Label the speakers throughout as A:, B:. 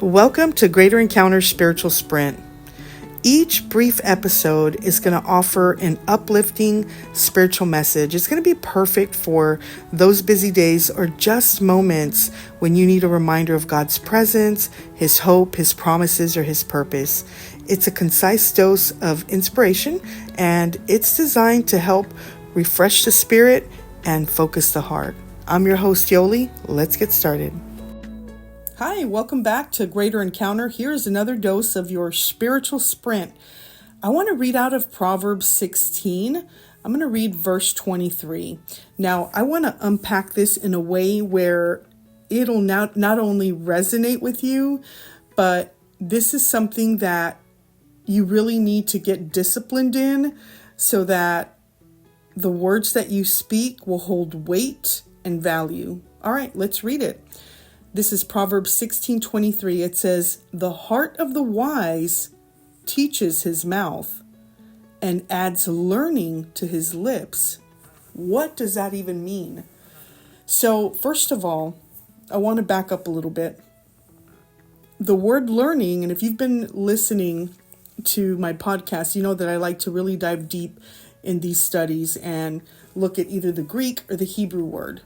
A: Welcome to Greater Encounter Spiritual Sprint. Each brief episode is going to offer an uplifting spiritual message. It's going to be perfect for those busy days or just moments when you need a reminder of God's presence, His hope, His promises, or His purpose. It's a concise dose of inspiration, and it's designed to help refresh the spirit and focus the heart. I'm your host, Yoli. Let's get started. Hi, welcome back to Greater Encounter. Here's another dose of your spiritual sprint. I want to read out of Proverbs 16. I'm going to read verse 23. Now, I want to unpack this in a way where it'll not only resonate with you, but this is something that you really need to get disciplined in so that the words that you speak will hold weight and value. All right, let's read it. This is Proverbs 16:23. It says, "The heart of the wise teaches his mouth and adds learning to his lips." What does that even mean? So, first of all, I want to back up a little bit. The word learning, and if you've been listening to my podcast, you know that I like to really dive deep in these studies and look at either the Greek or the Hebrew word.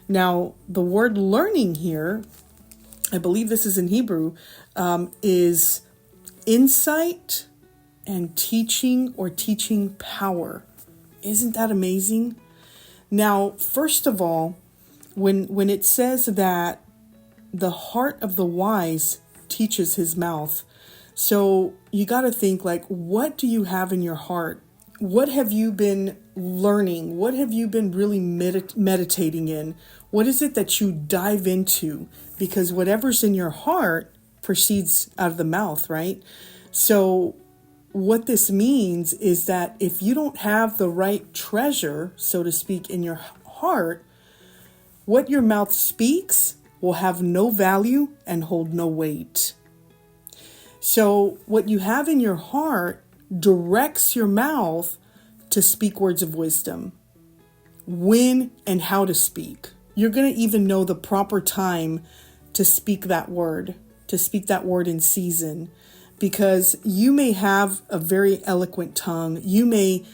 A: Now, the word learning here, I believe this is in Hebrew, is insight and teaching or teaching power. Isn't that amazing? Now, first of all, when it says that the heart of the wise teaches his mouth, so you got to think like, what do you have in your heart? What have you been learning? What have you been really meditating in? What is it that you dive into? Because whatever's in your heart proceeds out of the mouth, right? So what this means is that if you don't have the right treasure, so to speak, in your heart, what your mouth speaks will have no value and hold no weight. So what you have in your heart directs your mouth to speak words of wisdom, when and how to speak. You're going to even know the proper time to speak that word in season, because you may have a very eloquent tongue. You may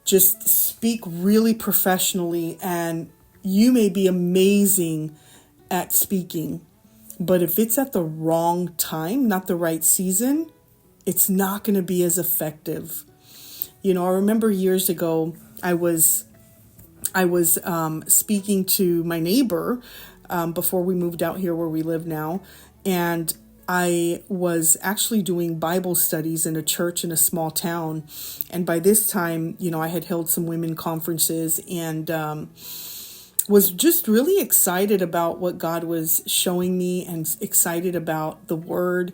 A: just speak really professionally and you may be amazing at speaking. But if it's at the wrong time, not the right season, it's not going to be as effective. You know, I remember years ago, I was speaking to my neighbor before we moved out here where we live now, and I was actually doing Bible studies in a church in a small town. And by this time, you know, I had held some women conferences and was just really excited about what God was showing me and excited about the word.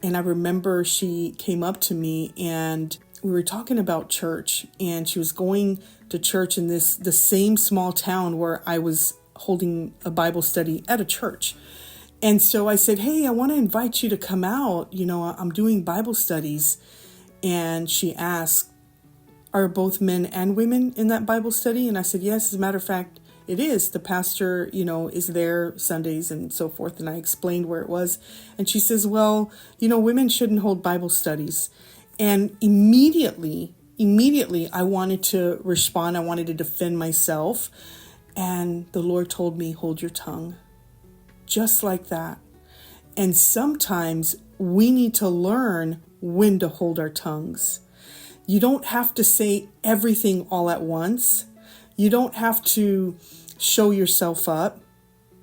A: And I remember she came up to me and we were talking about church, and she was going to church in the same small town where I was holding a Bible study at a church. And so I said, "Hey, I want to invite you to come out. You know, I'm doing Bible studies." And she asked, "Are both men and women in that Bible study?" And I said, "Yes, as a matter of fact, it is. The pastor, you know, is there Sundays and so forth." And I explained where it was. And she says, "Well, you know, women shouldn't hold Bible studies." And immediately, I wanted to respond. I wanted to defend myself. And the Lord told me, "Hold your tongue." Just like that. And sometimes we need to learn when to hold our tongues. You don't have to say everything all at once. You don't have to show yourself up.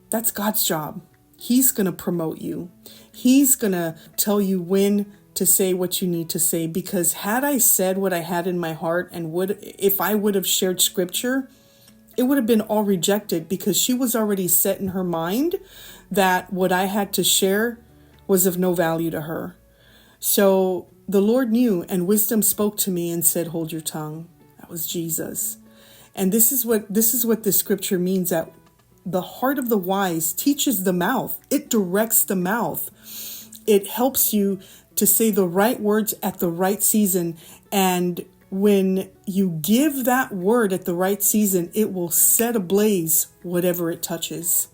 A: That's God's job. He's going to promote you. He's going to tell you when to say what you need to say, because had I said what I had in my heart and if I would have shared scripture, it would have been all rejected, because she was already set in her mind that what I had to share was of no value to her. So the Lord knew, and wisdom spoke to me and said, "Hold your tongue." That was Jesus. And this is what the scripture means, that the heart of the wise teaches the mouth. It directs the mouth. It helps you to say the right words at the right season. And when you give that word at the right season, it will set ablaze whatever it touches.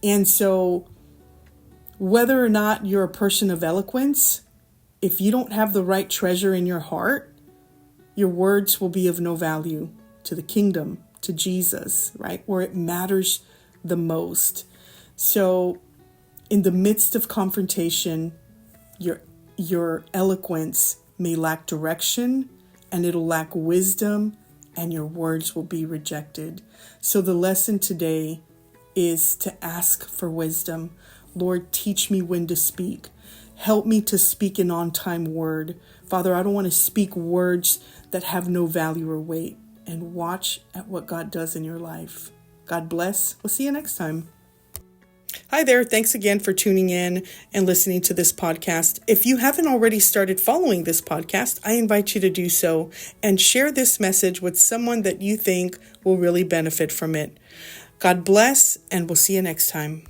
A: And so Whether or not you're a person of eloquence, if you don't have the right treasure in your heart, your words will be of no value to the kingdom, to Jesus, right? Where it matters the most. So in the midst of confrontation, your eloquence may lack direction, and it'll lack wisdom, and your words will be rejected. So the lesson today is to ask for wisdom. Lord, teach me when to speak. Help me to speak an on-time word. Father, I don't want to speak words that have no value or weight. And watch at what God does in your life. God bless. We'll see you next time. Hi there. Thanks again for tuning in and listening to this podcast. If you haven't already started following this podcast, I invite you to do so and share this message with someone that you think will really benefit from it. God bless, and we'll see you next time.